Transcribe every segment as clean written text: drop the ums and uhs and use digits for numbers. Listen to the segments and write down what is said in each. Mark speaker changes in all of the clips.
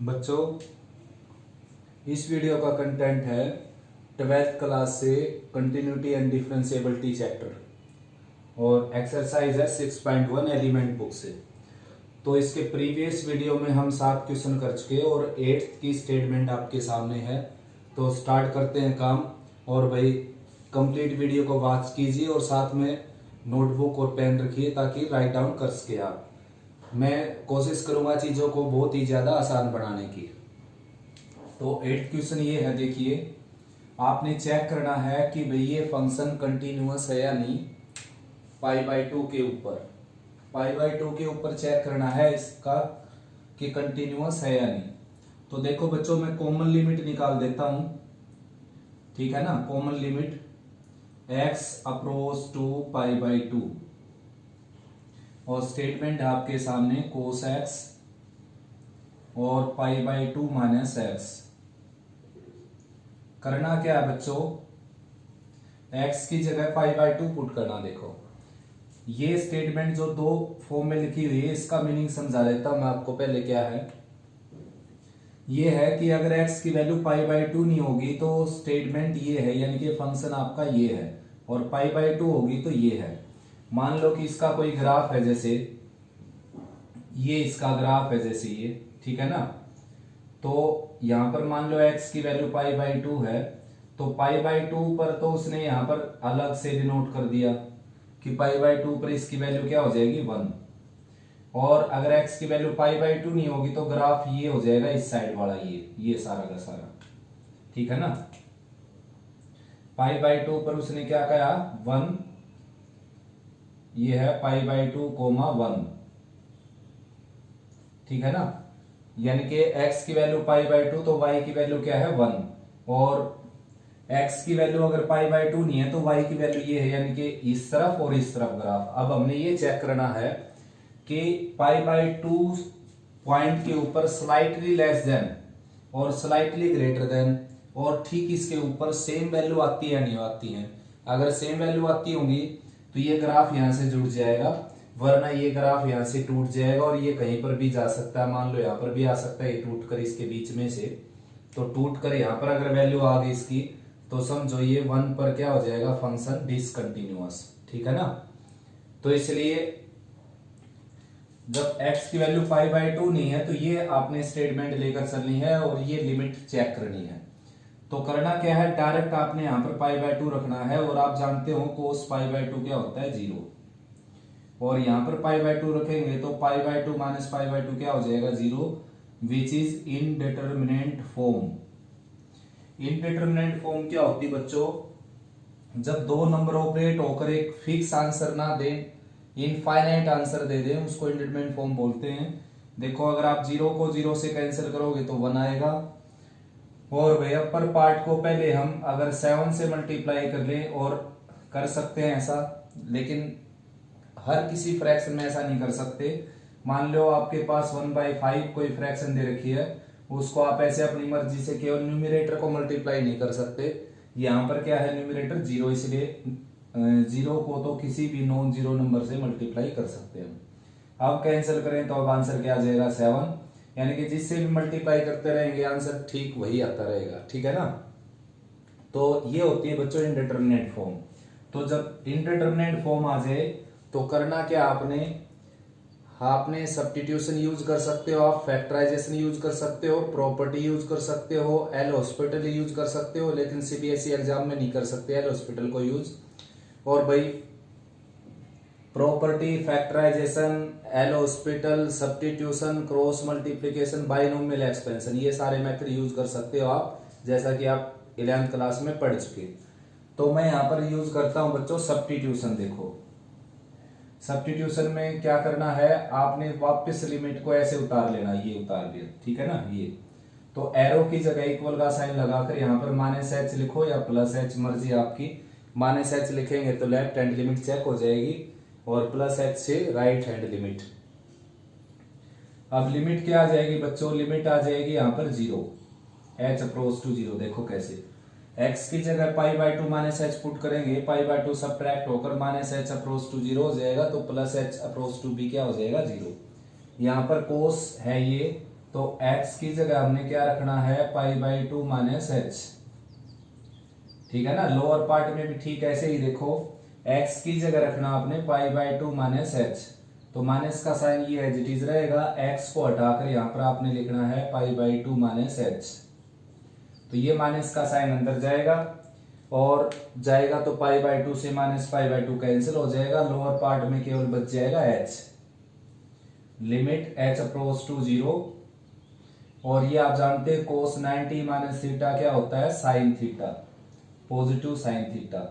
Speaker 1: बच्चों, इस वीडियो का कंटेंट है 12th क्लास से कंटिन्यूटी एंड डिफरेंशिएबिलिटी चैप्टर और एक्सरसाइज है 6.1 एलिमेंट बुक से। तो इसके प्रीवियस वीडियो में हम 7 क्वेश्चन कर चुके और 8th की स्टेटमेंट आपके सामने है। तो स्टार्ट करते हैं काम। और भाई कंप्लीट वीडियो को वॉच कीजिए और साथ में नोटबुक और पेन रखिए ताकि राइट डाउन कर सके आप। मैं कोशिश करूंगा चीज़ों को बहुत ही ज़्यादा आसान बनाने की। तो 8th क्वेश्चन ये है, देखिए आपने चेक करना है कि भाई ये फंक्शन कंटिन्यूअस है या नहीं। π/2 के ऊपर π/2 के ऊपर चेक करना है इसका कि कंटिन्यूअस है या नहीं। तो देखो बच्चों, मैं कॉमन लिमिट निकाल देता हूं, ठीक है ना। Common limit x approach to π/2 और स्टेटमेंट है आपके सामने cos x और π/2 माइनस x। करना क्या है बच्चों, x की जगह π/2 पुट करना। देखो ये स्टेटमेंट जो दो फॉर्म में लिखी हुई है इसका मीनिंग समझा देता हूं मैं आपको। पहले क्या है, ये है कि अगर x की वैल्यू π/2 नहीं होगी तो स्टेटमेंट ये है, यानी कि फंक्शन आपका ये है, और π/2 होगी तो ये है। मान लो कि इसका कोई ग्राफ है, जैसे ये इसका ग्राफ है, जैसे ये, ठीक है ना। तो यहां पर मान लो x की वैल्यू π/2 है, तो π/2 पर तो उसने यहां पर अलग से डिनोट कर दिया कि π/2 पर इसकी वैल्यू क्या हो जाएगी 1। और अगर x की वैल्यू π/2 नहीं होगी तो ग्राफ ये हो जाएगा, इस साइड वाला ये सारा का सारा, ठीक है ना। π/2 पर उसने क्या कहा 1, ये है π/2, 1, ठीक है ना। यानी कि x की वैल्यू π/2 तो y की वैल्यू क्या है 1, और x की वैल्यू अगर π/2 नहीं है तो y की वैल्यू ये है, यानी कि इस तरफ और इस तरफ ग्राफ। अब हमने ये चेक करना है कि π/2 पॉइंट के ऊपर स्लाइटली लेस देन और स्लाइटली ग्रेटर देन और ठीक इसके ऊपर सेम वैल्यू आती है नहीं आती है। अगर सेम वैल्यू आती होंगी तो ये ग्राफ यहां से जुड़ जाएगा, वरना ये ग्राफ यहां से टूट जाएगा और ये कहीं पर भी जा सकता है। मान लो यहां पर भी आ सकता है, ये टूट कर इसके बीच में से, तो टूट कर यहां पर अगर वैल्यू आ गई इसकी तो समझो ये 1 पर क्या हो जाएगा, फंक्शन डिसकंटिन्यूअस, ठीक है ना। तो इसलिए जब x की वैल्यू π/2 नहीं है तो ये आपने स्टेटमेंट लेकर चलनी है और ये लिमिट चेक करनी है। तो करना क्या है, डायरेक्ट आपने यहां पर π/2 रखना है, और आप जानते हो cos π/2 क्या होता है 0, और यहां पर π/2 रखेंगे तो π/2 माइनस π/2 क्या हो जाएगा 0, which is indeterminate form. Indeterminate form क्या होती है बच्चों, जब दो नंबर ऑपरेट होकर एक फिक्स आंसर ना दे, इनफाइनाइट आंसर दे दे, उसको इंडिटरमिनेट फॉर्म बोलते हैं। देखो अगर आप 0 को 0 से कैंसिल करोगे तो 1 आएगा, और भाई अपर पार्ट को पहले हम अगर 7 से मल्टीप्लाई कर लें, और कर सकते हैं ऐसा, लेकिन हर किसी फ्रैक्शन में ऐसा नहीं कर सकते। मान लो आपके पास 1/5 कोई फ्रैक्शन दे रखी है, उसको आप ऐसे अपनी मर्जी से केवल न्यूमरेटर को मल्टीप्लाई नहीं कर सकते। यहाँ पर क्या है, न्यूमरेटर 0, इसलिए 0 को तो किसी भी नॉन जीरो नंबर से मल्टीप्लाई कर सकते हैं। अब कैंसिल करें तो अब आंसर क्या आ जाएगा 7, यानी कि जिससे भी मल्टीप्लाई करते रहेंगे आंसर ठीक वही आता रहेगा, ठीक है ना। तो ये होती है बच्चों इनडिटरमिनेट फॉर्म। तो जब इनडिटरमिनेट फॉर्म आ जाए तो करना क्या, आपने सब्स्टिट्यूशन यूज कर सकते हो, आप फैक्टराइजेशन यूज कर सकते हो, प्रॉपर्टी यूज कर सकते हो, एल हॉस्पिटल यूज कर सकते हो, लेकिन सीबीएसई एग्जाम में नहीं कर सकते एल हॉस्पिटल को यूज। और भाई property, factorization, L hospital, substitution, cross multiplication, binomial expansion, ये सारे मेथड यूज कर सकते हो आप, जैसा कि आप 11th क्लास में पढ़ चुके। तो मैं यहाँ पर यूज करता हूं बच्चों सब्स्टिट्यूशन। देखो सब्स्टिट्यूशन में क्या करना है, आपने वापस लिमिट को ऐसे उतार लेना, ये उतार दिया, ठीक है ना। ये तो एरो की जगह इक्वल का साइन लगाकर यहाँ पर -h लिखो या +h, मर्जी आपकी। -h लिखेंगे तो लेफ्ट हैंड लिमिट चेक हो जाएगी, और +h से राइट हैंड लिमिट। अब लिमिट क्या आ जाएगी बच्चों, लिमिट आ जाएगी यहाँ पर 0, h अप्रोच टू 0। देखो कैसे, x की जगह π/2 -h पुट करेंगे, π/2 सबट्रैक्ट होकर -h अप्रोच टू 0 हो जाएगा, तो +h अप्रोच टू भी क्या हो जाएगा 0। यहाँ पर कोस है ये, तो x की जगह हमने क्या रखना है, पाई बाई टू माइनस एच। ठीक है ना, लोअर पार्ट में भी ठीक ऐसे ही देखो, x की जगह रखना आपने पाई बाई टू माइनस एच, तो माइनस का साइन ये एज इट इज रहेगा, x को हटाकर यहां पर आपने लिखना है पाई बाई टू माइनस एच। तो ये माइनस का साइन अंदर जाएगा और जाएगा तो पाई बाई टू से minus pi by two cancel हो जाएगा, लोअर पार्ट में केवल बच जाएगा h। Limit h approach to 0, और ये आप जानते हैं कोस 90 माइनस थीटा क्या होता है, sine theta, positive sine theta.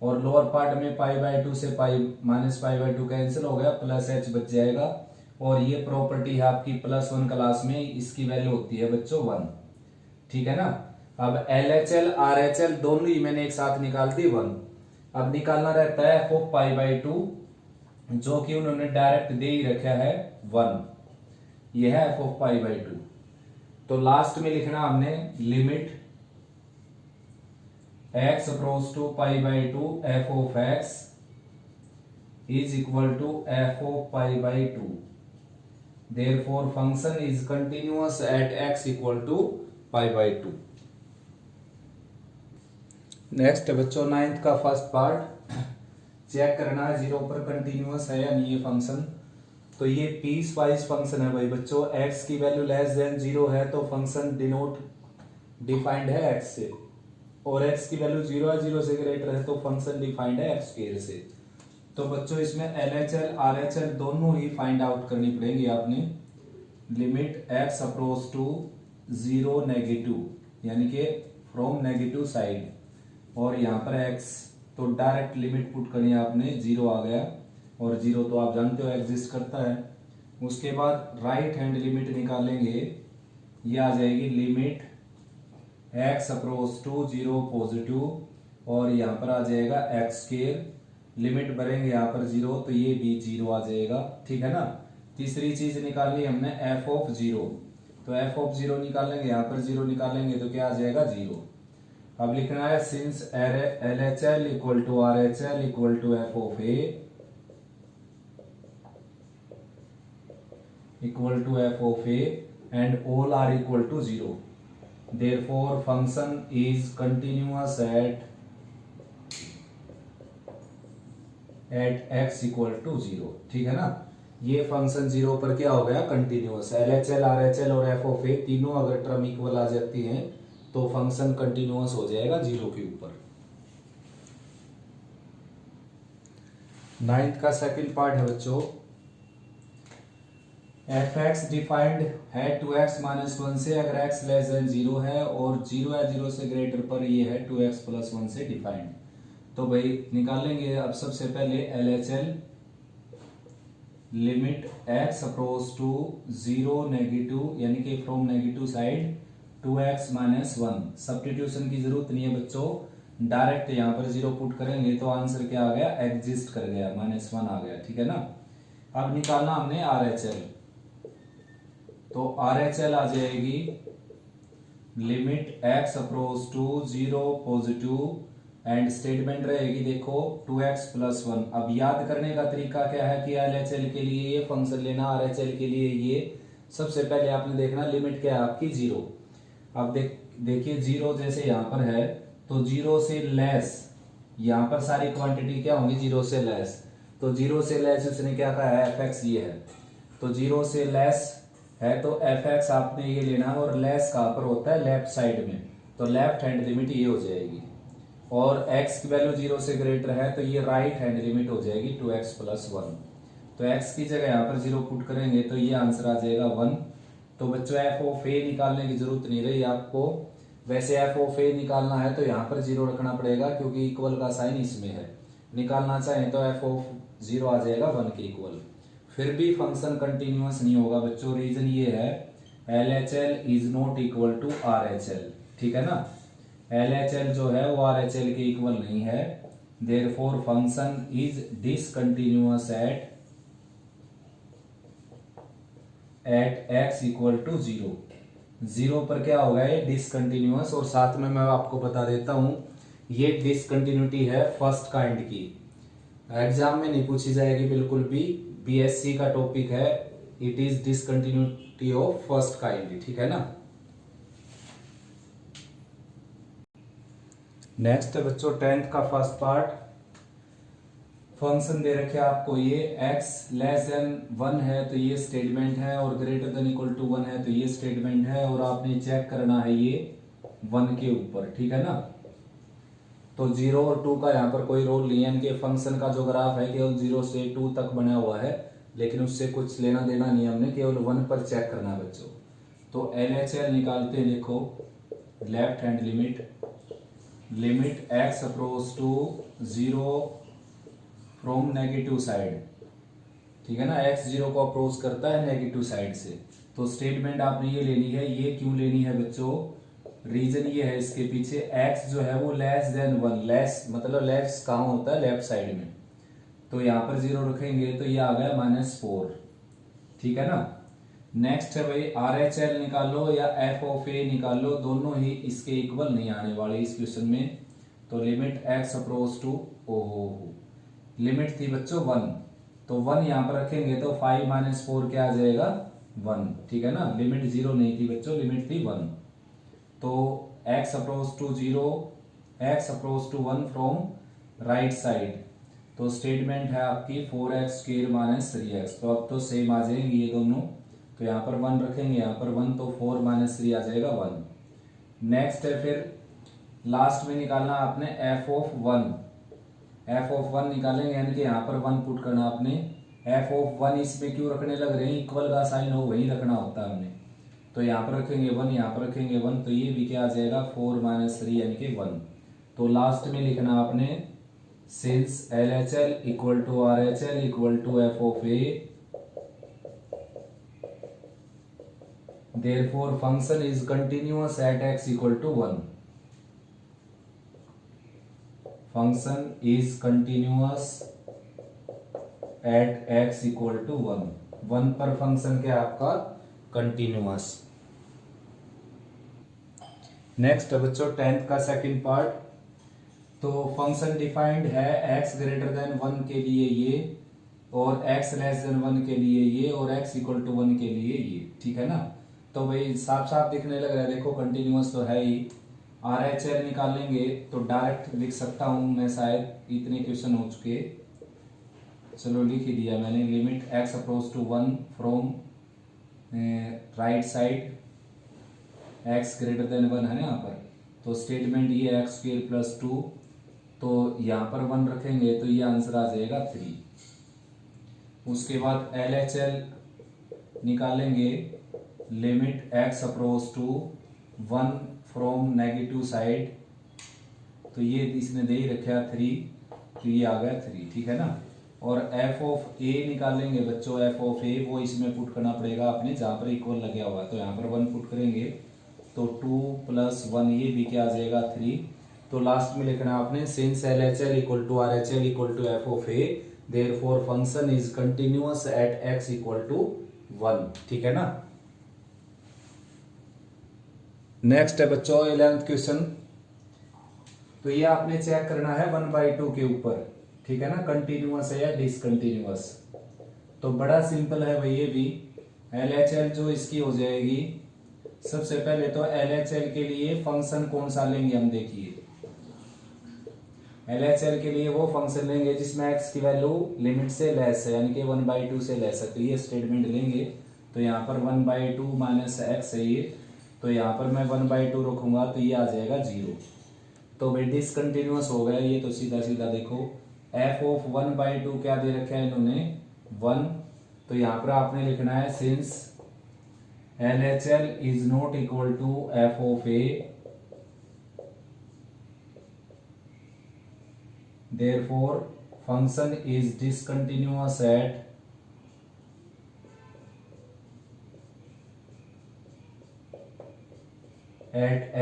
Speaker 1: और लोअर पार्ट में पाई बाई टू से pi minus pi by two cancel हो गया, प्लस h बच जाएगा। और ये प्रॉपर्टी है आपकी +1 क्लास में, इसकी वैल्यू होती है बच्चों 1। ठीक है ना। अब LHL RHL दोनों ही मैंने एक साथ निकाल दी 1। अब निकालना रहता है f of pi by to, जो कि उन्होंने डायरेक्ट दे ही रखा है 1, यह है f of pi by two. तो लास्ट में लिखना हमने limit x approach to pi by two f of x is equal to f of pi by two, therefore function is continuous at x equal to pi by two. Next बच्चों 9th का first part, check करना है 0 पर continuous है या नहीं ये function. तो ये पीस वाइज फंक्शन है भाई बच्चों, x की वैल्यू लेस देन 0 है तो फंक्शन डिनोट डिफाइंड है x से, और x की वैल्यू 0 है 0 से ग्रेटर है तो फंक्शन डिफाइंड है x स्क्वायर से। तो बच्चों इसमें LHL RHL दोनों ही फाइंड आउट करनी पड़ेगी आपने। Limit x approach to 0 negative, यानी कि फ्रॉम नेगेटिव साइड, और यहाँ पर x तो डायरेक्ट लिमिट पुट करनी है आपने, 0 आ गया, और 0 तो आप जानते हो एग्जिस्ट करता है। उसके बाद राइट हैंड लिमिट निकालेंगे, ये आ जाएगी limit x approach to 0 positive, और यहाँ पर आ जाएगा x स्क्वायर, लिमिट भरेंगे यहाँ पर 0 तो ये भी 0 आ जाएगा। ठीक है ना। तीसरी चीज निकाली हमने f ऑफ 0, तो f ऑफ 0 निकालेंगे, यहाँ पर 0 निकालेंगे तो क्या आ जाएगा 0। अब लिखना है since LHL equal to RHL equal to f of a equal to f of a and all are equal to 0, therefore function is continuous at x equal to 0। ठीक है ना। ये फंक्शन 0 पर क्या हो गया, कंटिन्यूअस। LHL RHL और f of a तीनों अगर टर्म इक्वल आ जाती हैं तो फंक्शन कंटिन्यूअस हो जाएगा 0 के ऊपर। 9th का सेकंड पार्ट है बच्चों, fx डिफाइंड है 2x माइनस 1 से, अगर x लेस देन 0 है, और 0 या 0 से ग्रेटर पर ये है 2x प्लस 1 से डिफाइंड। तो भाई निकालेंगे अब सबसे पहले LHL, limit x approach to 0 negative, यानी कि from negative side 2x minus 1। Substitution की जरूरत नहीं है बच्चों, डायरेक्ट यहाँ पर 0 पुट करेंगे तो आंसर क्या आ गया, एग्जिस्ट कर गया, -1 आ गया। ठीक है ना। अब निकालना हमने RHL, तो RHL आ जाएगी limit x approach to 0 positive, and statement रहेगी देखो 2x प्लस 1। अब याद करने का तरीका क्या है कि LHL के लिए ये फंक्शन लेना, RHL के लिए ये, सबसे पहले आपने देखना लिमिट क्या है आपकी 0। अब देखिए 0 जैसे यहाँ पर है तो 0 से लेस, यहाँ पर सारी क्वांटिटी क्या होंगी 0 से लेस, तो 0 से लेस उसने क्या कहा है fx ये है, तो 0 से लेस है तो fx आपने ये लेना है, और लेस कहाँ पर होता है, लेफ्ट साइड में, तो लेफ्ट हैंड लिमिट ये हो जाएगी। और x की वैल्यू 0 से ग्रेटर है तो ये राइट हैंड लिमिट हो जाएगी 2x प्लस 1। तो x की जगह यहाँ पर 0 पुट करेंगे तो ये आंसर आ जाएगा 1। तो बच्चों f ऑफ a निकालने की जरूरत नहीं रही आपको, वैसे f ऑफ a निकालना है तो यहाँ पर 0 रखना पड़ेगा क्योंकि इक्वल का साइन इसमें है। निकालना चाहें तो f ऑफ 0 आ जाएगा 1 के इक्वल, फिर भी फंक्शन कंटिन्यूअस नहीं होगा बच्चों। रीजन ये है LHL is not equal to RHL। ठीक है ना। LHL जो है वो RHL के इक्वल नहीं है, therefore function is discontinuous at x equal to 0। 0 पर क्या होगा ये डिसकंटिन्यूअस, और साथ में मैं आपको बता देता हूं ये डिसकंटिन्यूटी है फर्स्ट काइंड की, एग्जाम में नहीं पूछी जाएगी बिल्कुल भी, BSc का टॉपिक है, it is discontinuity of first kind, ठीक है ना। नेक्स्ट है बच्चों 10th का फर्स्ट पार्ट। फंक्शन दे रखे आपको ये x लेस देन 1 है तो ये स्टेटमेंट है, और ग्रेटर देन इक्वल टू 1 है तो ये स्टेटमेंट है, और आपने चेक करना है ये 1 के ऊपर, ठीक है ना। तो 0 और 2 का यहाँ पर कोई रोल नहीं है, इनके फंक्शन का जो ग्राफ है केवल 0 से 2 तक बना हुआ है, लेकिन उससे कुछ लेना देना नहीं, हमने केवल 1 पर चेक करना है बच्चों। तो LHL निकालते हैं, देखो left hand limit x approach to 0 from negative side, ठीक है ना। x 0 को अप्रोच करता है नेगेटिव साइड से। तो स्टेटमेंट आपने ये लेनी है, ये क्यों लेनी है बच्चों, रीजन ये है इसके पीछे, x जो है वो लेस देन 1, लेस मतलब लेफ्ट कहाँ होता है, लेफ्ट साइड में, तो यहाँ पर 0 रखेंगे तो ये आ गया -4, ठीक है ना। नेक्स्ट है भाई RHL निकालो या f ऑफ a निकालो, दोनों ही इसके इक्वल नहीं आने वाले इस क्वेश्चन में। तो limit x approach to limit थी बच्चों 1, तो 1 यहाँ पर रखेंगे तो 5 - 4 क्या आ जाएगा 1, ठीक है ना। लिमिट 0 नहीं थी बच्चों, लिमिट थी 1। तो x approach to 0, x approach to 1 from right side, तो स्टेटमेंट है आपकी 4x स्क्वायर - 3x। तो अब तो सेम आ जाएंगे ये दोनों, तो यहाँ पर 1 रखेंगे, यहाँ पर 1, तो 4 - 3 आ जाएगा 1। नेक्स्ट है फिर लास्ट में निकालना आपने f ऑफ 1 निकालेंगे, यानी कि यहाँ पर 1 पुट करना आपने। f ऑफ 1 इसमें क्यों रखने लग रहे हैं, इक्वल का साइन हो वही रखना होता है हमने। तो यहाँ पर रखेंगे 1, यहाँ पर रखेंगे 1, तो ये भी क्या आ जाएगा 4 - 3 यानी कि 1। तो लास्ट में लिखना आपने since LHL equal to RHL equal to f of a, therefore function is continuous at x equal to 1. Function is continuous at x equal to 1. 1 पर फंक्शन क्या आपका कंटिन्यूअस। नेक्स्ट है बच्चों 10th का सेकंड पार्ट। तो function defined है x greater than 1 के लिए ये, और x लेस देन 1 के लिए ये, और x इक्वल टू 1 के लिए ये, ठीक है ना। तो भाई साफ साफ दिखने लग रहा है, देखो कंटिन्यूअस तो है ही। RHL निकालेंगे तो डायरेक्ट लिख सकता हूं मैं, शायद इतने क्वेश्चन हो चुके, चलो लिख ही दिया मैंने। Limit x approach to 1 from right side, x greater than 1 है ना यहाँ पर, तो स्टेटमेंट ये x स्क्वायर प्लस 2, तो यहाँ पर 1 रखेंगे तो ये आंसर आ जाएगा 3। उसके बाद LHL निकालेंगे, limit x approach to 1 from negative side, तो ये इसने दे ही रखा 3, तो ये आ गया 3, ठीक है ना। और f ऑफ a निकालेंगे बच्चों, f ऑफ a वो इसमें पुट करना पड़ेगा आपने जहां पर इक्वल लगा हुआ है, तो यहाँ पर 1 पुट करेंगे तो 2 + 1 ये भी क्या आ जाएगा 3। तो लास्ट में लिखना आपने since LHL equal to RHL equal to f of a, therefore function is continuous at x equal to 1, ठीक है ना। नेक्स्ट है बच्चों 11th क्वेश्चन। तो ये आपने चेक करना है 1/2 के ऊपर, ठीक है ना, कंटिन्यूअस है या डिसकंटिन्यूअस। तो बड़ा सिंपल है भाई ये भी। LHL जो इसकी हो जाएगी, सबसे पहले तो LHL के लिए फंक्शन कौन सा लेंगे हम, देखिए LHL के लिए वो फंक्शन लेंगे जिसमें x की वैल्यू लिमिट से लेस है, यानी कि 1/2 से लेस है, तो ये स्टेटमेंट लेंगे। तो यहाँ पर 1/2 - x है ये, तो यहाँ पर मैं 1/2 रखूंगा तो ये आ जाएगा 0। तो भाई डिसकंटिन्यूअस हो गया ये, तो सीधा सीधा देखो f ऑफ 1/2 क्या दे रखा है इन्होंने 1, तो यहाँ पर आपने लिखना है since LHL is not equal to f of a, therefore function is discontinuous at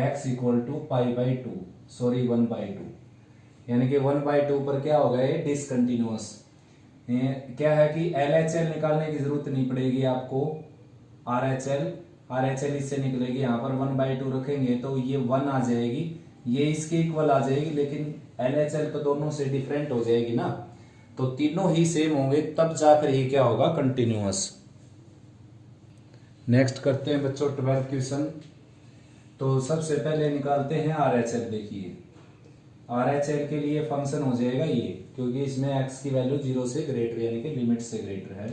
Speaker 1: x equal to π/2, sorry 1/2, यानी कि 1/2 पर क्या होगा ये डिसकंटिन्यूअस। क्या है कि LHL निकालने की जरूरत नहीं पड़ेगी आपको, RHL इससे निकलेगी। यहाँ पर 1/2 रखेंगे तो ये 1 आ जाएगी, ये इसके इक्वल आ जाएगी, लेकिन LHL तो दोनों से डिफरेंट हो जाएगी ना, तो तीनों ही सेम होंगे तब जाकर ये क्या होगा कंटिन्यूअस। नेक्स्ट करते हैं बच्चों 12th क्वेश्चन। तो सबसे पहले निकालते हैं RHL। देखिए RHL के लिए फंक्शन हो जाएगा ये, क्योंकि इसमें x की वैल्यू 0 से ग्रेटर यानी कि लिमिट से ग्रेटर है।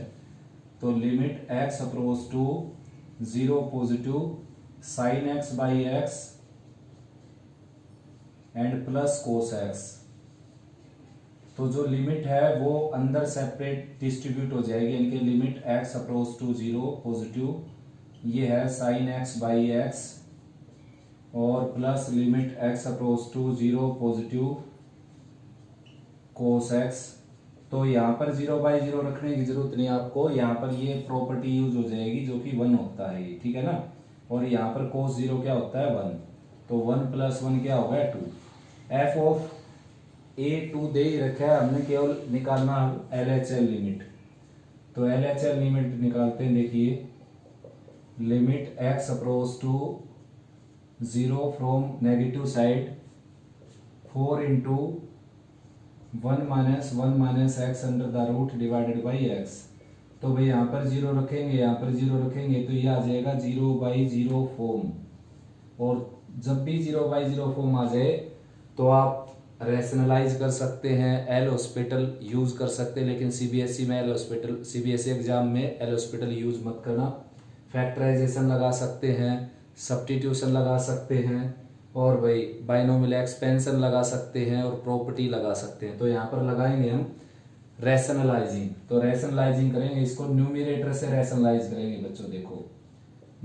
Speaker 1: तो limit x approach to 0 positive sine x by x and plus cos x। तो जो लिमिट है वो अंदर सेपरेट डिस्ट्रीब्यूट हो जाएगी, यानी कि limit x approach to 0 positive, ये है साइन x बाई एक्स, और plus limit x approach to 0 positive cos x। तो यहाँ पर 0/0 रखने की जरूरत नहीं आपको, यहाँ पर ये प्रॉपर्टी यूज हो जाएगी जो कि 1 होता है ये, ठीक है ना। और यहाँ पर कोस 0 क्या होता है 1, तो 1 + 1 क्या होगा 2। एफ ऑफ ए 2 दे ही रखा है, हमने केवल निकालना LHL लिमिट। तो LHL लिमिट निकालते हैं। देखिए limit x approach to 0 from negative side 4 into 1 - 1 - x under the root divided by x। तो भाई यहाँ पर 0 रखेंगे, यहाँ पर 0 रखेंगे, तो ये आ जाएगा 0/0 फॉर्म। और जब भी 0/0 फॉर्म आ जाए तो आप रैशनलाइज कर सकते हैं, एल हॉस्पिटल यूज कर सकते हैं, लेकिन सीबीएसई में एल हॉस्पिटल, सीबीएसई एग्जाम में एल हॉस्पिटल यूज मत करना। फैक्टराइजेशन लगा सकते हैं, सब्स्टिट्यूशन लगा सकते हैं, और भाई बाइनोमियल एक्सपेंशन लगा सकते हैं, और प्रॉपर्टी लगा सकते हैं। तो यहाँ पर लगाएंगे हम रैशनलाइजिंग। तो रैशनलाइजिंग करेंगे, इसको न्यूमरेटर से रैशनलाइज करेंगे बच्चों। देखो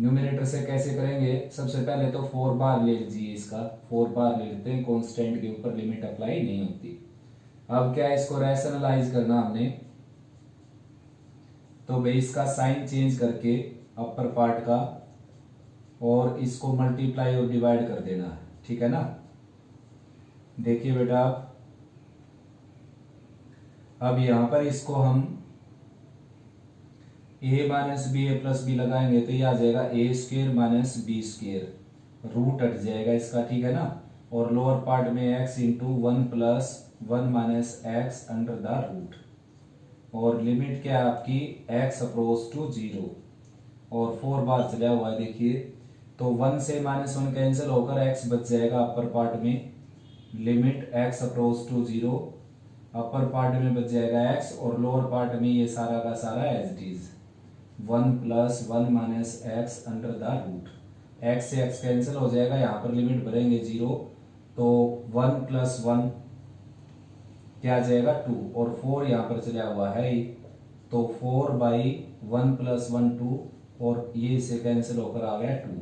Speaker 1: न्यूमरेटर से कैसे करेंगे, सबसे पहले तो 4 बार ले लीजिए, इसका 4 बार ले लेते हैं, कांस्टेंट के ऊपर लिमिट अप्लाई नहीं होती। अब क्या है, इसको रैशनलाइज करना हमने, तो भाई इसका साइन चेंज करके अपर पार्ट का, और इसको मल्टीप्लाई और डिवाइड कर देना है, ठीक है ना। देखिए बेटा आप, अब यहां पर इसको हम a - b a + b लगाएंगे, तो ये आ जाएगा a² - b², रूट हट जाएगा इसका, ठीक है ना। और लोअर पार्ट में x into 1 + 1 - x under the root, और लिमिट क्या है आपकी x अप्रोच टू 0, और 4 बार चला हुआ है। देखिए तो 1 से -1 कैंसिल होकर x बच जाएगा अपर पार्ट में, limit x approach to 0, upper part में बच जाएगा x, और लोअर पार्ट में ये सारा का सारा as it is 1 + 1 - x under the root. x से x कैंसिल हो जाएगा, यहाँ पर लिमिट भरेंगे 0, तो 1 + 1 क्या आ जाएगा 2, और 4 यहाँ पर चला हुआ है, तो 4/1 + 1 2, और ये इससे कैंसिल होकर आ गया 2।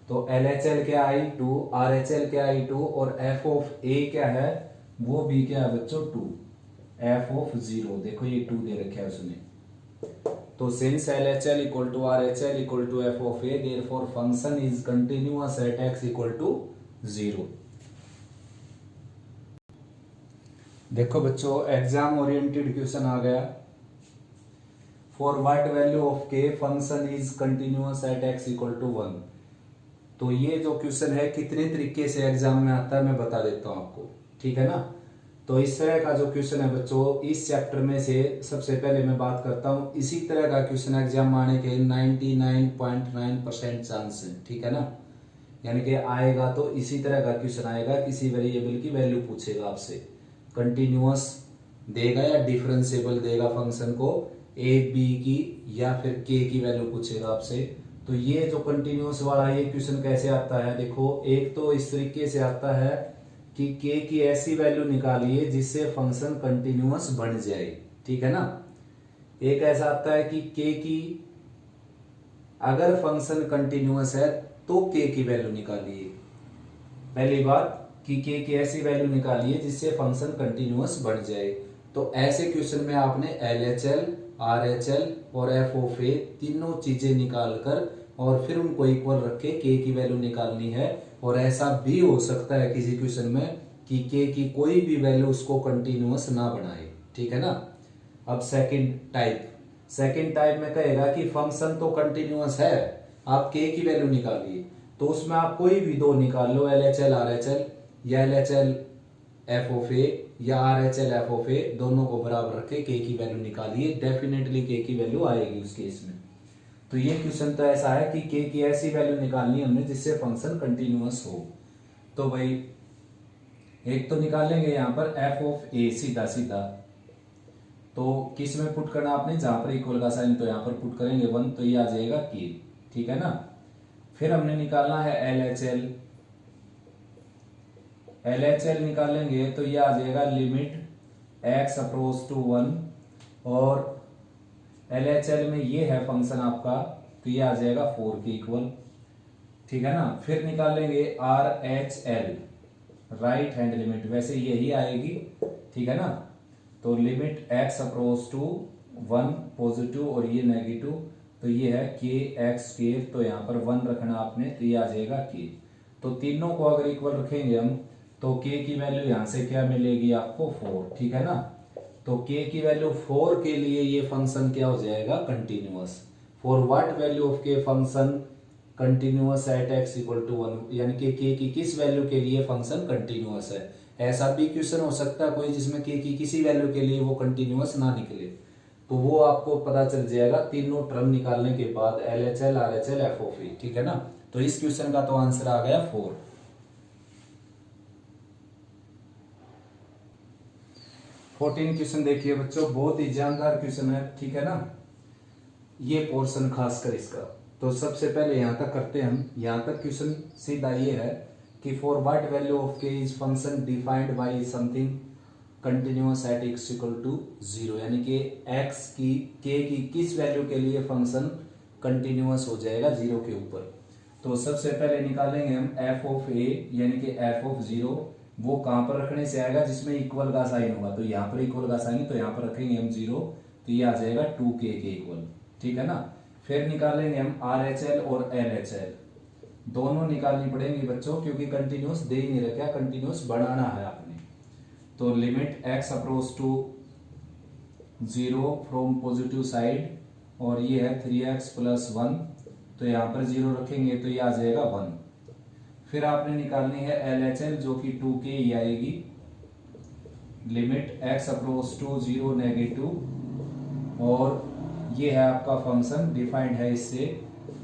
Speaker 1: तो LHL क्या आई 2, RHL क्या आई 2, और f ऑफ a क्या है वो भी क्या है बच्चों 2, f ऑफ 0 देखो ये 2 दे रखा है उसने। तो since LHL = RHL = f of a, therefore function is continuous at x = 0। देखो बच्चों एग्जाम ओरिएंटेड क्वेश्चन आ गया। For what value of k function is continuous at x = 1। तो ये जो क्वेश्चन है कितने तरीके से एग्जाम में आता है मैं बता देता हूं आपको, ठीक है ना। तो इस तरह का जो क्वेश्चन है बच्चों, इस चैप्टर में से सबसे पहले मैं बात करता हूं, इसी तरह का क्वेश्चन एग्जाम आने के 99.9% चांस है, ठीक है ना। यानी कि आएगा तो इसी तरह का क्वेश्चन आएगा, किसी वेरिएबल की वैल्यू पूछेगा आपसे, कंटिन्यूअस देगा या डिफरेंशिएबल देगा फंक्शन को, a b की या फिर k की वैल्यू पूछेगा आपसे। तो ये जो कंटिन्यूअस वाला ये क्वेश्चन कैसे आता है, देखो एक तो इस तरीके से आता है कि k की ऐसी वैल्यू निकालिए जिससे फंक्शन कंटिन्यूअस बन जाए, ठीक है ना। एक ऐसा आता है कि k की अगर फंक्शन कंटिन्यूअस है तो k की वैल्यू निकालिए। पहली बात कि k की ऐसी वैल्यू निकालिए जिससे फंक्शन कंटिन्यूअस बन जाए। तो ऐसे क्वेश्चन में आपने LHL, RHL और f ऑफ a तीनों चीजें निकालकर और फिर उनको इक्वल रख के k की वैल्यू निकालनी है। और ऐसा भी हो सकता है किसी क्वेश्चन में कि k की कोई भी वैल्यू उसको कंटिन्यूअस ना बनाए, ठीक है ना। अब सेकंड टाइप में कहेगा कि फंक्शन तो कंटिन्यूअस है, आप k की वैल्यू निकालिए। तो उसमें आप कोई भी दो निकाल लो, LHL RHL या LHL f ऑफ a या RHL f ऑफ a, दोनों को बराबर रख के k की वैल्यू निकालिए, डेफिनेटली k की वैल्यू आएगी उस केस में। तो ये क्वेश्चन तो ऐसा है कि के की ऐसी वैल्यू निकालनी है हमने जिससे फंक्शन कंटिन्यूअस हो। तो भाई एक तो निकालेंगे यहाँ पर एफ ऑफ ए सीधा सीधा, तो किस में पुट करना आपने, जहां पर इक्वल का साइन, तो यहाँ पर पुट करेंगे 1, तो ये आ जाएगा के, ठीक है ना। फिर हमने निकालना है L H L, L H L निकालेंगे तो ये आ जाएगा लिमिट एक्स अप्रोच टू 1, और एल एच एल में ये है फंक्शन आपका, तो ये आ जाएगा 4 के इक्वल, ठीक है ना। फिर निकालेंगे R H L, right hand limit, वैसे यही आएगी, ठीक है ना। तो limit x approach to 1 positive और ये नेगेटिव, तो ये है के एक्स स्क्वायर, तो यहाँ पर 1 रखना आपने, तो ये आ जाएगा के। तो तीनों को अगर इक्वल रखेंगे हम, तो के की वैल्यू यहां से क्या मिलेगी आपको 4, ठीक है ना। तो के की वैल्यू 4 के लिए ये फंक्शन क्या हो जाएगा, continuous. For what value of K function continuous at x equal to 1, यानी कि के की किस वैल्यू के लिए फंक्शन कंटिन्यूअस है। ऐसा भी क्वेश्चन हो सकता है कोई जिसमें के की किसी वैल्यू के लिए वो कंटिन्यूअस ना निकले, तो वो आपको पता चल जाएगा तीनों टर्म निकालने के बाद, L H L, R H L, F of E, ठीक है ना। तो इस क्वेश्चन का तो आंसर आ गया 4। 14 क्वेश्चन देखिए बच्चों, बहुत ही जानदार क्वेश्चन है, ठीक है ना। ये पोर्शन खासकर इसका, तो सबसे पहले यहां तक करते हैं हम। यहां तक क्वेश्चन सीधा ये है कि for what value of k is function defined by something continuous at x equal to 0, यानी कि एक्स की के की किस वैल्यू के लिए फंक्शन कंटिन्यूअस हो जाएगा 0 के ऊपर। तो सबसे पहले निकालेंगे हम एफ ऑफ ए, यानी कि एफ ऑफ 0, वो कहां पर रखने से आएगा, जिसमें इक्वल का साइन होगा, तो यहाँ पर इक्वल का साइन, तो यहाँ पर रखेंगे हम 0, तो ये आ जाएगा 2k के इक्वल, ठीक है ना। फिर निकालेंगे हम आर एच एल और एल एच एल, दोनों निकालनी पड़ेंगी बच्चों, क्योंकि कंटिन्यूअस दे ही नहीं रखा, कंटिन्यूअस बढ़ाना है आपने। तो limit x approach to 0 from positive side, और ये है 3x प्लस 1, तो यहाँ पर 0 रखेंगे तो ये आ जाएगा 1। फिर आपने निकालनी है एल एच एल, जो कि 2k ही आएगी, limit x approach to 0 negative, और ये है आपका फंक्शन डिफाइंड है इससे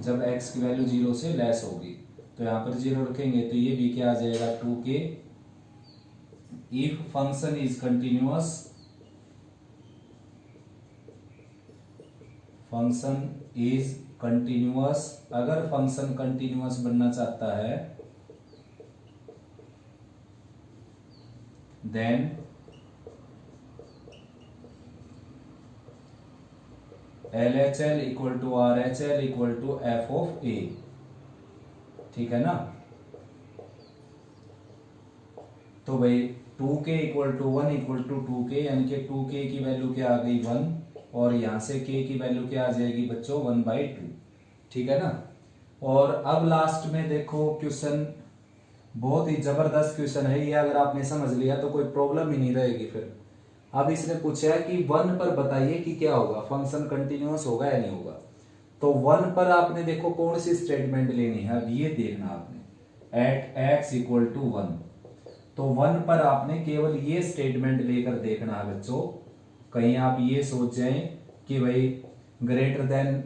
Speaker 1: जब x की वैल्यू 0 से लेस होगी, तो यहाँ पर 0 रखेंगे तो ये भी क्या आ जाएगा 2k। If function is continuous, function is continuous, अगर फंक्शन कंटिन्यूअस बनना चाहता है, then L H L equal to R H L equal to F of A, ठीक है ना। तो भाई 2k equal to 1 equal to 2k, यानी कि 2k की वैल्यू क्या आ गई 1, और यहां से k की वैल्यू क्या आ जाएगी बच्चों 1/2, ठीक है ना। और अब लास्ट में देखो क्वेश्चन बहुत ही जबरदस्त क्वेश्चन है ये, अगर आपने समझ लिया तो कोई प्रॉब्लम ही नहीं रहेगी फिर। अब इसने पूछा है कि 1 पर बताइए कि क्या होगा, फंक्शन कंटिन्यूअस होगा या नहीं होगा। तो 1 पर आपने देखो कौन सी स्टेटमेंट लेनी है, अब ये देखना आपने, एट एक्स इक्वल टू 1, तो 1 पर आपने केवल ये स्टेटमेंट लेकर देखना है बच्चों। कहीं आप ये सोच जाएं कि भाई ग्रेटर देन,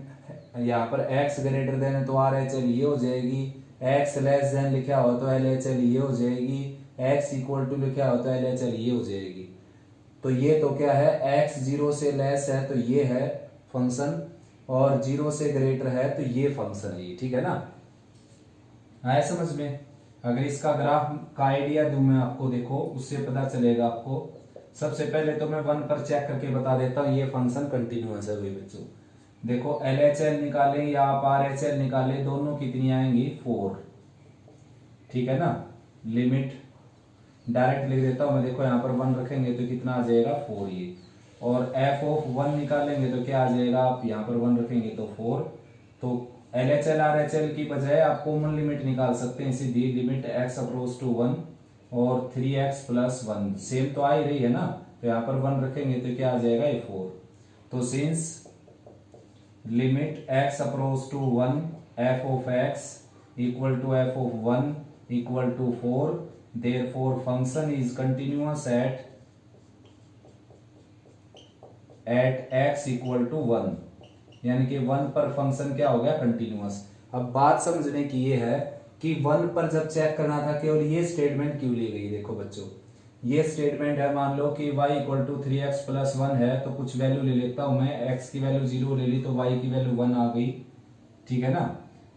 Speaker 1: यहाँ पर x ग्रेटर देन है तो आर एच एल ये हो जाएगी, x लेस देन लिखा हो तो एल एच एल ये हो जाएगी, x इक्वल टू लिखा हो तो एल एच एल ये हो जाएगी। तो ये तो क्या है, x 0 से लेस है तो ये है फंक्शन, और 0 से ग्रेटर है तो ये फंक्शन है, ठीक है ना। आया समझ में। अगर इसका ग्राफ का आइडिया दूं मैं आपको, देखो उससे पता चलेगा आपको। सबसे पहले तो मैं 1 पर चेक करके बता देता हूं, ये फंक्शन कंटिन्यूअस है भाई बच्चों। देखो एल एच एल निकालें या आप आर एच एल निकालें, दोनों कितनी आएंगी 4, ठीक है ना। लिमिट डायरेक्ट लिख देता हूं मैं, देखो यहाँ पर 1 रखेंगे तो कितना आ जाएगा 4 ये, और एफ ऑफ 1 निकालेंगे तो क्या आ जाएगा, आप यहाँ पर 1 रखेंगे तो 4। तो L H L R H L की बजाय आप कॉमन लिमिट निकाल सकते हैं सीधी, लिमिट एक्स अप्रोच टू 1 और 3x प्लस 1 सेम तो आ ही रही है ना, तो यहाँ पर 1 रखेंगे तो क्या आ जाएगा ये 4। तो since limit x approach to 1 F of x equal to F of 1 equal to 4, therefore function is continuous at x equal to 1, यानी कि 1 पर फंक्शन क्या हो गया, कंटिन्यूअस। अब बात समझने की ये है कि 1 पर जब चेक करना था केवल ये स्टेटमेंट क्यों ली गई। देखो बच्चों, ये स्टेटमेंट है, मान लो कि y equal to 3x plus 1 है, तो कुछ वैल्यू ले लेता हूं मैं, x की वैल्यू 0 ले ली तो y की वैल्यू 1 आ गई, ठीक है ना।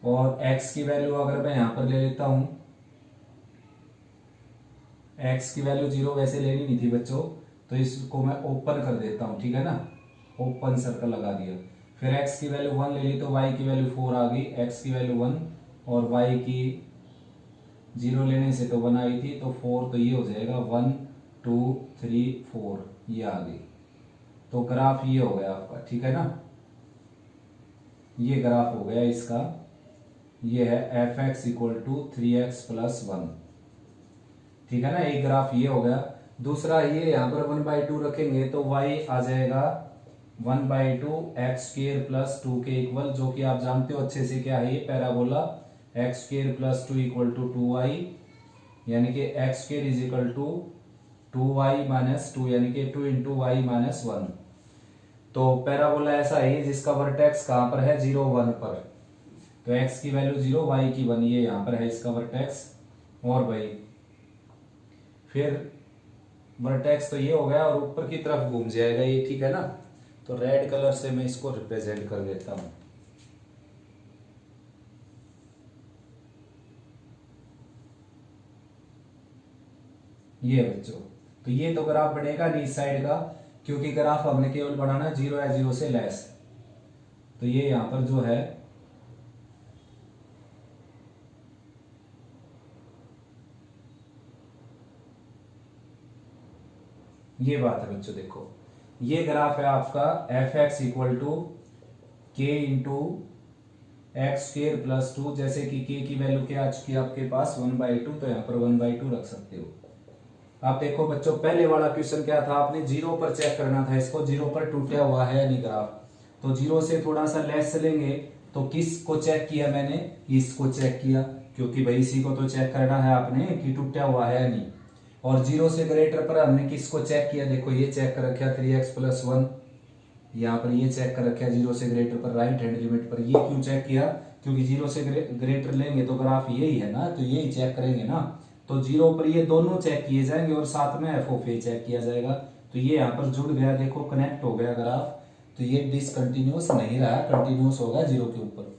Speaker 1: और x की वैल्यू अगर मैं यहां पर ले लेता हूं, x की वैल्यू 0 वैसे लेनी नहीं थी बच्चों, तो इसको मैं ओपन कर देता हूं, ठीक है ना, ओपन सर्कल लगा दिया। फिर x की वैल्यू 1 ले ली तो y की वैल्यू 4 आ गई, x की वैल्यू 1 और y की 0 लेने से तो 1 आई थी, तो 4, तो ये हो जाएगा 1 2 3 4, ये आ गई। तो ग्राफ ये हो गया आपका, ठीक है ना, ये ग्राफ हो गया इसका, ये है F x equal to 3x plus 1, ठीक है ना, एक ग्राफ ये हो गया। दूसरा ये यहाँ पर 1/2 रखेंगे तो y आ जाएगा 1/2 एक्स स्क्वायर प्लस 2 के इक्वल, जो कि आप जानते हो अच्छे से क्या है, ये parabola x square plus 2 equal to 2y, यानी कि x square is equal to 2y minus 2, यानी कि 2 इंटू वाई माइनस 1। तो पैराबोला ऐसा है जिसका वर्टेक्स कहां पर है, 0 1 पर, तो x की वैल्यू 0 y की 1, ये यहां पर है इसका वर्टेक्स। और भाई फिर वर्टेक्स तो ये हो गया और ऊपर की तरफ घूम जाएगा ये, ठीक है ना। तो रेड कलर से मैं इसको रिप्रेजेंट कर देता हूं, ये बच्चों। तो ये तो ग्राफ बनेगा नहीं इस साइड का, क्योंकि ग्राफ हमने केवल बनाना 0 या 0 से लेस। तो ये यहां पर जो है, ये बात है बच्चों, देखो ये ग्राफ है आपका एफ एक्स इक्वल टू के इंटू एक्स स्क्र प्लस 2, जैसे कि के की वैल्यू क्या आ चुकी है आपके पास 1/2, तो यहाँ पर 1/2 रख सकते हो। आप देखो बच्चों, पहले वाला क्वेश्चन क्या था, आपने 0 पर चेक करना था इसको, 0 पर टूटा हुआ है नहीं ग्राफ, तो 0 से थोड़ा सा लेस लेंगे, तो किस को चेक किया मैंने, इसको चेक किया, क्योंकि भाई इसी को तो चेक करना है आपने कि टूटा हुआ है नहीं। और 0 से ग्रेटर पर हमने किसको चेक किया, देखो ये चेक कर रखा 3x प्लस 1, यहाँ पर ये चेक कर रखा 0 से ग्रेटर पर राइट हैंड लिमिट पर। ये क्यों चेक किया, क्योंकि 0 से ग्रेटर लेंगे तो ग्राफ यही है ना, तो यही चेक करेंगे ना, तो 0 पर ये दोनों चेक किए जाएंगे और साथ में एफ ऑफ ए चेक किया जाएगा। तो ये यहाँ पर जुड़ गया, देखो कनेक्ट हो गया ग्राफ, तो ये डिसकंटिन्यूअस नहीं रहा, कंटिन्यूअस होगा 0 के ऊपर।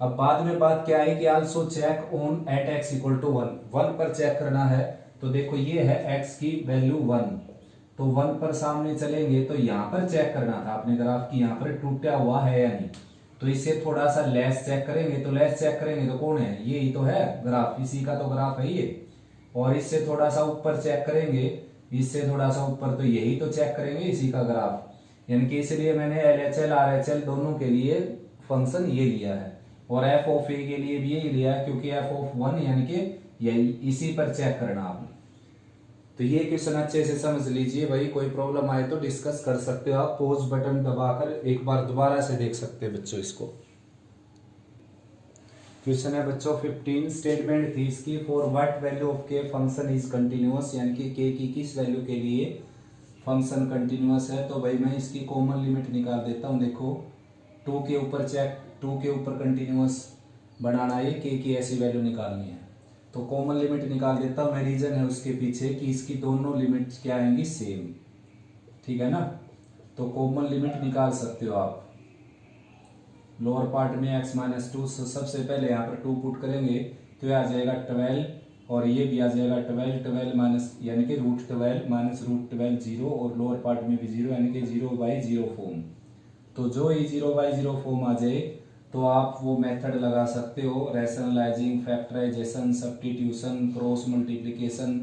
Speaker 1: अब बाद में बात क्या है कि also check on at x equal to 1 पर चेक करना है, तो देखो ये है x की वैल्यू 1, तो 1 पर सामने चलेंगे तो यहां पर चेक करना था अपने ग्राफ की, यहाँ पर टूटा हुआ है या नहीं, तो इसे थोड़ा सा लेस चेक करेंगे, तो लेस चेक करेंगे तो कौन है, ये ही तो है ग्राफ, इसी का तो ग्राफ है ये। और इससे थोड़ा सा ऊपर चेक करेंगे, इससे थोड़ा सा ऊपर, तो यही तो चेक करेंगे इसी का ग्राफ, यानी कि इसलिए मैंने LHL RHL दोनों के लिए फंक्शन ये लिया है, और एफ ऑफ ए के लिए भी यही लिया है, क्योंकि एफ ऑफ 1 यानी कि यही इसी पर चेक करना आपने। तो ये क्वेश्चन अच्छे से समझ लीजिए भाई, कोई प्रॉब्लम आए तो डिस्कस कर सकते हो आप, पॉज बटन दबाकर एक बार दोबारा से देख सकते हैं बच्चों इसको। क्वेश्चन है बच्चों 15, स्टेटमेंट थी इसकी, for what value of K function is continuous, यानी कि के की किस वैल्यू के लिए फंक्शन कंटिन्यूअस है। तो भाई मैं इसकी कॉमन लिमिट निकाल देता हूँ, देखो 2 के ऊपर चेक, 2 के ऊपर कंटिन्यूअस बनाना है, के की ऐसी वैल्यू निकालनी है, तो कॉमन लिमिट निकाल देता हूँ मैं। रीजन है उसके पीछे कि इसकी दोनों लिमिट क्या आएंगी, सेम, ठीक है ना। तो कॉमन लिमिट निकाल सकते हो आप, लोअर पार्ट में x माइनस 2, सबसे पहले यहाँ पर 2 पुट करेंगे तो ये आ जाएगा 12, और ये भी आ जाएगा 12 माइनस, यानी कि √12 माइनस √12 0, और लोअर पार्ट में भी 0, यानी कि 0/0 फॉर्म। तो जो ही 0/0 फॉर्म आ जाए तो आप वो मेथड लगा सकते हो, rationalizing, factorization, substitution, cross multiplication,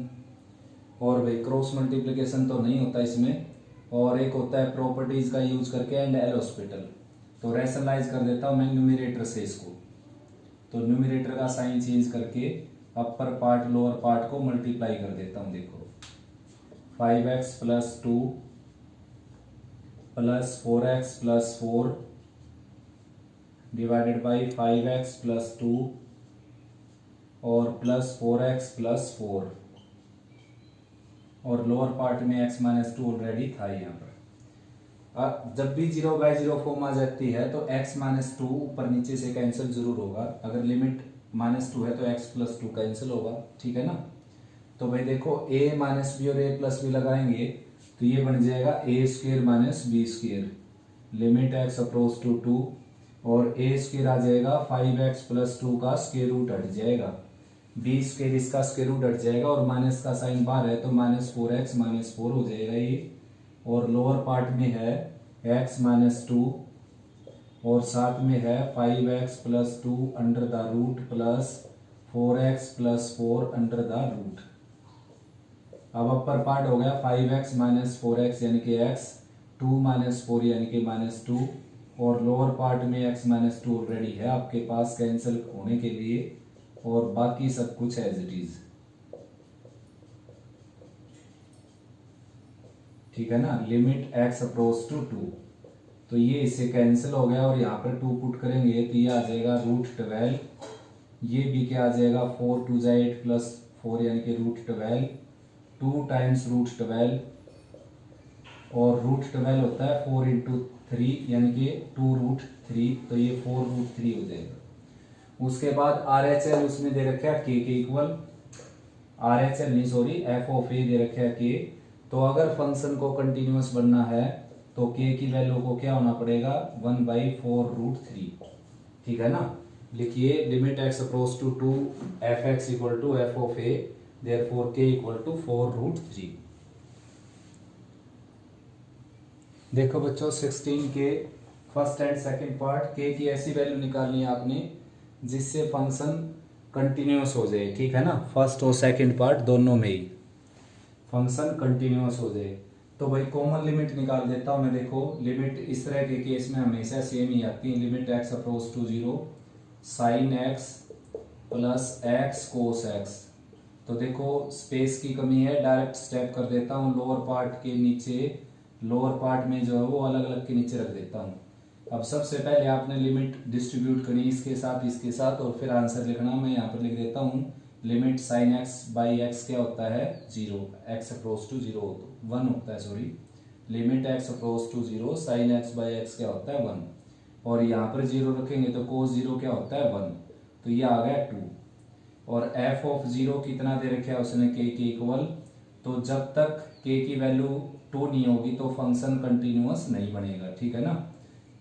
Speaker 1: और भाई क्रॉस मल्टीप्लिकेशन तो नहीं होता इसमें, और एक होता है प्रॉपर्टीज का यूज करके एंड एल हॉस्पिटल। तो रैशनलाइज कर देता हूँ मैं न्यूमरेटर से इसको, तो न्यूमरेटर का साइन चेंज करके अपर पार्ट लोअर पार्ट को मल्टीप्लाई कर देता हूँ। देखो 5x plus 2 plus 4x plus 4 divided by 5x plus 2 और प्लस 4x प्लस 4, और लोअर पार्ट में x माइनस 2 ऑलरेडी था यहाँ पर। जब भी 0/0 फॉर्म आ जाती है तो x-2 ऊपर नीचे से कैंसिल जरूर होगा। अगर लिमिट -2 है तो x+2 कैंसिल होगा, ठीक है ना। तो भाई देखो a-b और a+b लगाएंगे तो ये बन जाएगा a² - b², limit x approach to 2 और a² आ जाएगा 5x+2 का स्क्वायर रूट हट जाएगा, b² इसका स्क्वायर रूट हट जाएगा और माइनस का साइन बाहर है तो -4x -4 हो जाएगा ये। और लोअर पार्ट में है x-2 और साथ में है 5x+2 under the root plus 4x+4 under the root. अब अपर पार्ट हो गया 5x - 4x यानी कि x, 2 - 4 यानी कि -2 और लोअर पार्ट में x - 2 ऑलरेडी है आपके पास कैंसिल होने के लिए और बाकी सब कुछ एज इट इज, ठीक है ना। लिमिट x अप्रोच टू 2 तो ये इससे कैंसिल हो गया और यहाँ पर 2 पुट करेंगे तो ये आ जाएगा √12, ये भी क्या आ जाएगा 4 2 8 प्लस 4 यानी कि √12, 2 टाइम्स √12 और √12 होता है 4 × 3 यानी कि 2√3 तो ये 4√3 हो जाएगा। उसके बाद RHL उसमें दे रखा है k के इक्वल, RHL नहीं सॉरी f(a) दे रखा है k। तो अगर फंक्शन को कंटिन्यूअस बनना है तो k की वैल्यू को क्या होना पड़ेगा 1/4√3, ठीक है ना। लिखिए limit x approach to 2 f(x) = f(a), therefore k = 4√3। देखो बच्चों 16 के first and second part, k की ऐसी वैल्यू निकालनी है आपने जिससे फंक्शन कंटिन्यूअस हो जाए, ठीक है ना। फर्स्ट और सेकंड पार्ट दोनों में ही फंक्शन कंटिन्यूअस हो जाए। तो भाई कॉमन लिमिट निकाल देता हूं मैं। देखो लिमिट इस तरह के केस में हमेशा सेम ही आती है, limit x approach to 0 sin x plus x cos x। तो देखो स्पेस की कमी है, डायरेक्ट स्टेप कर देता हूँ, लोअर पार्ट के नीचे, लोअर पार्ट में जो है वो अलग अलग के नीचे रख देता हूँ। अब सबसे पहले आपने लिमिट डिस्ट्रीब्यूट करनी इसके साथ और फिर आंसर लिखना। मैं यहाँ पर लिख देता हूँ लिमिट sin x/x क्या होता है 0, x अप्रोच टू 0 1 होता है, sorry limit x approach to 0 sin x/x क्या होता है 1 और यहाँ पर 0 रखेंगे तो cos 0 क्या होता है 1, तो ये आ गया 2। और f(0) कितना दे रखा है उसने k के इक्वल, तो जब तक k की वैल्यू 2 नहीं होगी तो फंक्शन कंटिन्यूअस नहीं बनेगा, ठीक है ना।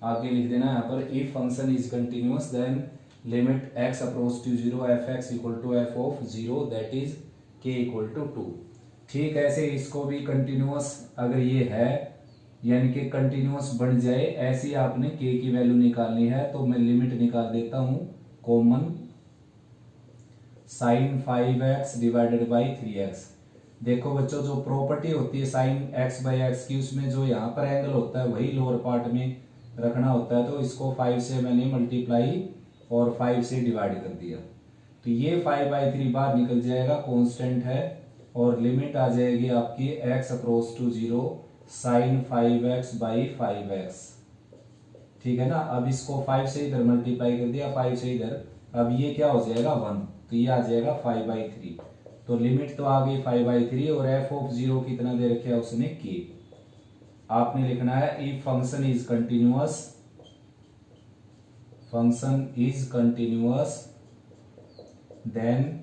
Speaker 1: आगे लिख देना यहाँ पर if function is continuous then limit x approach to 0 f(x) = f(0) that is k = 2। ठीक ऐसे इसको भी कंटिन्यूअस अगर ये है यानी कि कंटिन्यूअस बन जाए, ऐसी आपने k की वैल्यू निकालनी है। तो मैं लिमिट निकाल देता हूं कॉमन sin 5x / 3x। देखो बच्चों जो प्रॉपर्टी होती है sin x/x की, उसमें जो यहाँ पर एंगल होता है वही लोअर पार्ट में रखना होता है। तो इसको 5 से मैंने मल्टीप्लाई और 5 से डिवाइड कर दिया तो ये 5/3 बाहर निकल जाएगा, कांस्टेंट है। और लिमिट आ जाएगी आपकी x approach to 0 sin 5x / 5x, ठीक है ना। अब इसको 5 से इधर मल्टीप्लाई कर दिया, 5 से इधर, अब ये क्या हो जाएगा 1 तो ये आ जाएगा 5/3। तो लिमिट तो आ गई 5/3 और f(0) कितना दे रखे है उसने k। आपने लिखना है if function is continuous, function is continuous then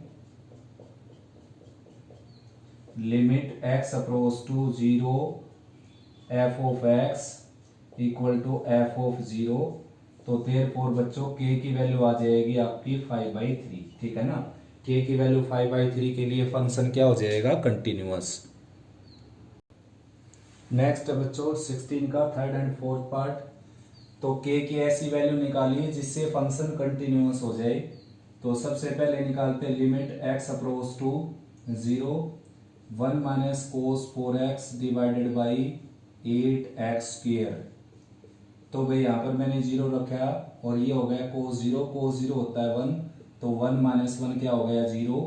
Speaker 1: limit x approach to 0 f(x) = f(0), तो देयरफॉर बच्चों k की वैल्यू आ जाएगी आपकी 5/3, ठीक है ना। k की वैल्यू 5/3 के लिए फंक्शन क्या हो जाएगा कंटिन्यूअस। नेक्स्ट बच्चों 16 का थर्ड एंड फोर्थ पार्ट। तो k की ऐसी वैल्यू निकालिए जिससे फंक्शन कंटिन्यूअस हो जाए। तो सबसे पहले निकालते हैं limit x approach to 0 1 - cos 4x / 8x²। तो भाई यहाँ पर मैंने 0 रखा और ये हो गया cos 0 होता है 1, तो 1 - 1 क्या हो गया 0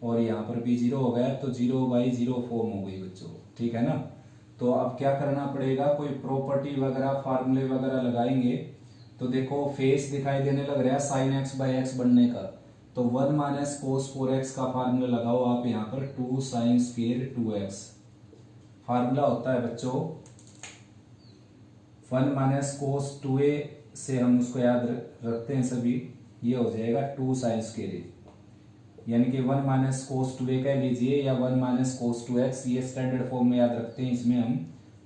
Speaker 1: और यहाँ पर भी 0 हो गया, तो 0/0 फॉर्म हो गई बच्चों, ठीक है ना। तो अब क्या करना पड़ेगा, कोई प्रॉपर्टी वगैरह फार्मूले वगैरह लगाएंगे। तो देखो फेस दिखाई देने लग रहा है sin x/x बनने का, तो 1 - cos 4x का फार्मूला लगाओ आप यहाँ पर 2 sin² 2x। फार्मूला होता है बच्चों 1 माइनस कोस 2a से हम उसको याद रखते हैं सभी, ये हो जाएगा 2 साइन स्क्वायर ए, यानी कि 1 माइनस कोस 2a कह लीजिए या 1 माइनस कोस 2x, ये स्टैंडर्ड फॉर्म में याद रखते हैं इसमें हम।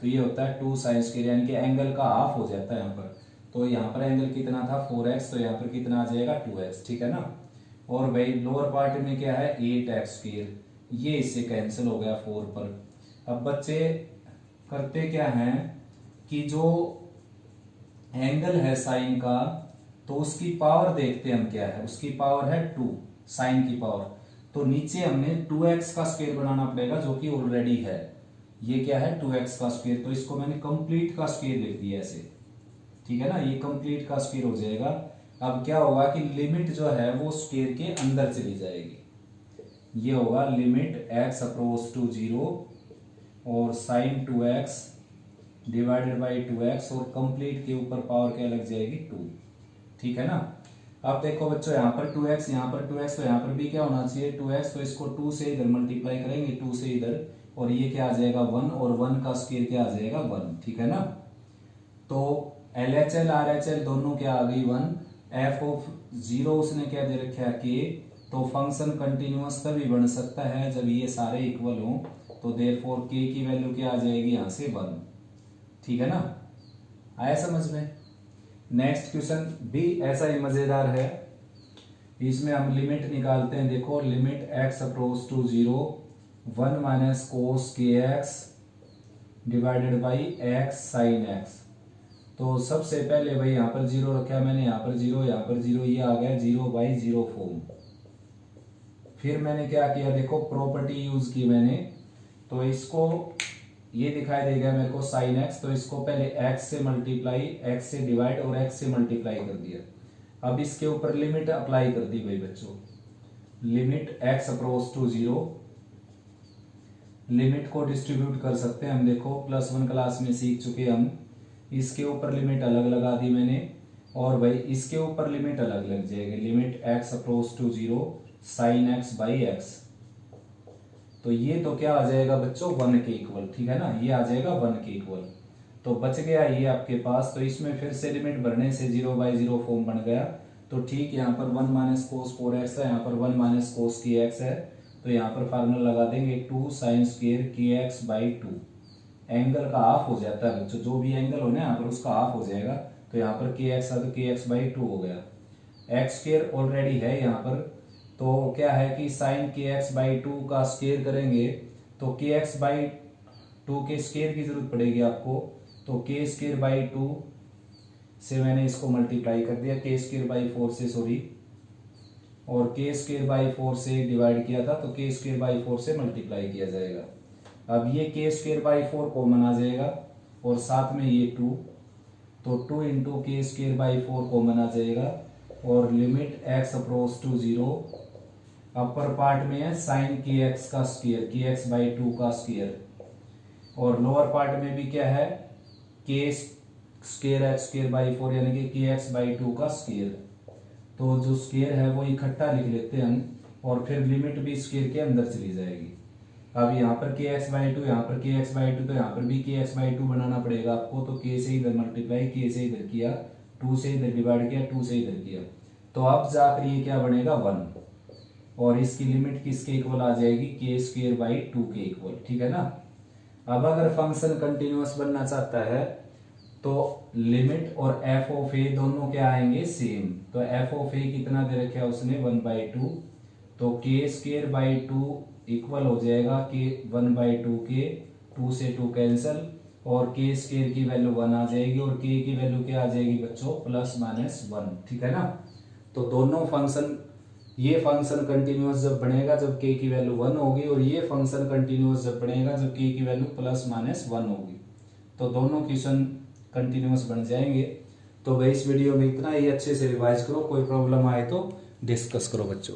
Speaker 1: तो ये होता है 2 साइन स्क्वायर, यानी कि एंगल का हाफ हो जाता है यहाँ पर। तो यहाँ पर एंगल कितना था 4x, तो यहाँ पर कितना आ जाएगा 2x, ठीक है ना। और भाई लोअर पार्ट में क्या है 8x स्क्वायर, ये इससे कैंसिल हो गया 4 पर। अब बच्चे करते क्या हैं कि जो एंगल है साइन का, तो उसकी पावर देखते हैं हम क्या है, उसकी पावर है 2, साइन की पावर। तो नीचे हमने 2x का स्क्वायर बनाना पड़ेगा जो कि ऑलरेडी है, ये क्या है 2x का स्क्वायर, तो इसको मैंने कंप्लीट का स्क्वायर लिख दिया ऐसे, ठीक है ना, ये कंप्लीट का स्क्वायर हो जाएगा। अब क्या होगा कि लिमिट जो है वो स्क्वायर के अंदर चली जाएगी, ये होगा लिमिट x अप्रोच टू 0 और sign 2x divided by 2x, और कंप्लीट के ऊपर पावर क्या लग जाएगी 2, ठीक है ना। अब देखो बच्चों यहाँ पर 2x, यहाँ पर 2x, तो यहाँ पर भी क्या होना चाहिए 2x, तो इसको 2 से इधर मल्टीप्लाई करेंगे, 2 से इधर, और ये क्या आ जाएगा 1, और 1 का स्क्वायर क्या आ जाएगा 1, ठीक है ना। तो LHL RHL दोनों क्या आ गई 1, f ऑफ 0 उसने क्या दे रखा है k, तो फंक्शन कंटिन्यूअस तभी बन सकता है जब ये सारे इक्वल हो, तो देयरफॉर k की वैल्यू क्या आ जाएगी यहाँ से 1, ठीक है ना, आया समझ में। नेक्स्ट क्वेश्चन भी ऐसा ही मजेदार है, इसमें हम लिमिट निकालते हैं। देखो limit x approach to 0 1 minus cos kx divided by x sine x। तो सबसे पहले भाई यहाँ पर 0 रखा है मैंने, यहाँ पर 0, यहाँ पर 0, ये आ गया 0/0 फॉर्म। फिर मैंने क्या किया, देखो प्रॉपर्टी यूज की मैंने, तो इसको ये दिखाई देगा मेरे को साइन x, तो इसको पहले x से मल्टीप्लाई, x से डिवाइड और x से मल्टीप्लाई कर दिया। अब इसके ऊपर लिमिट अप्लाई कर दी भाई बच्चों, limit x approach to 0, limit को डिस्ट्रीब्यूट कर सकते हैं हम, देखो +1 क्लास में सीख चुके हम। इसके ऊपर लिमिट अलग लगा दी मैंने, और भाई इसके ऊपर लिमिट अलग लग जाएगी, limit x approach to 0 sine x by x। तो ये तो क्या आ जाएगा बच्चों 1 के इक्वल, ठीक है ना, ये आ जाएगा 1 के इक्वल। तो बच गया ये आपके पास, तो इसमें फिर से लिमिट भरने से 0/0 फॉर्म बन गया। तो ठीक यहाँ पर 1 माइनस कोस 4x है, यहाँ पर 1 माइनस कोस kx है, तो यहाँ पर फार्मूला लगा देंगे 2 sine square kx by 2। Angle का हाफ हो जाता है बच्चों, जो भी एंगल हो ना यहाँ पर उसका हाफ हो जाएगा, तो यहाँ पर kx है तो kx बाई 2 हो गया। x स्क्वायर ऑलरेडी है यहाँ पर, तो क्या है कि साइन kx बाई 2 का स्क्वायर करेंगे तो kx बाई 2 के स्क्वायर की जरूरत पड़ेगी आपको, तो k स्क्वायर बाई 2 से मैंने इसको मल्टीप्लाई कर दिया, k स्क्वायर बाई 4 से, सॉरी, और k स्क्वायर बाई 4 से डिवाइड किया था, तो k स्क्वायर बाई 4 से मल्टीप्लाई किया जाएगा। अब ये k स्क्वायर बाई 4 कॉमन आ जाएगा, और साथ में ये 2, तो 2 into k square by 4 common आ जाएगा, और limit x approach to 0, upper part में है साइन kx का स्क्वायर, kx बाई 2 का स्क्वायर, और लोअर पार्ट में भी क्या है k square x square by 4, यानी कि kx बाई 2 का स्क्वायर। तो जो स्क्वायर है वो इकट्ठा लिख लेते हैं हम, और फिर लिमिट भी स्क्वायर के अंदर चली जाएगी। अब यहाँ पर kx बाई 2, यहाँ पर kx बाई 2, तो यहाँ पर भी kx बाई 2 बनाना पड़ेगा आपको, तो k से इधर मल्टीप्लाई, k से इधर किया, 2 से इधर डिवाइड किया, 2 से इधर किया, तो अब जाकर ये क्या बनेगा 1, और इसकी लिमिट किसके इक्वल आ जाएगी k स्क्वायर बाई 2 के इक्वल, ठीक है ना। अब अगर फंक्शन कंटिन्यूअस बनना चाहता है तो लिमिट और f ऑफ a दोनों क्या आएंगे सेम, तो f ऑफ a कितना दे रखा है उसने 1/2, तो k स्क्वायर बाई 2 इक्वल हो जाएगा k 1/2 के, 2 से 2 कैंसिल, और k स्क्वायर की वैल्यू 1 आ जाएगी, और k की वैल्यू क्या आ जाएगी बच्चों +-1, ठीक है ना। तो दोनों फंक्शन, ये फंक्शन कंटिन्यूअस जब बनेगा जब k की वैल्यू 1 होगी, और ये फंक्शन कंटिन्यूअस जब बनेगा जब k की वैल्यू +-1 होगी, तो दोनों क्वेश्चन कंटिन्यूअस बन जाएंगे। तो भाई इस वीडियो में इतना ही, अच्छे से रिवाइज करो, कोई प्रॉब्लम आए तो डिस्कस करो बच्चों।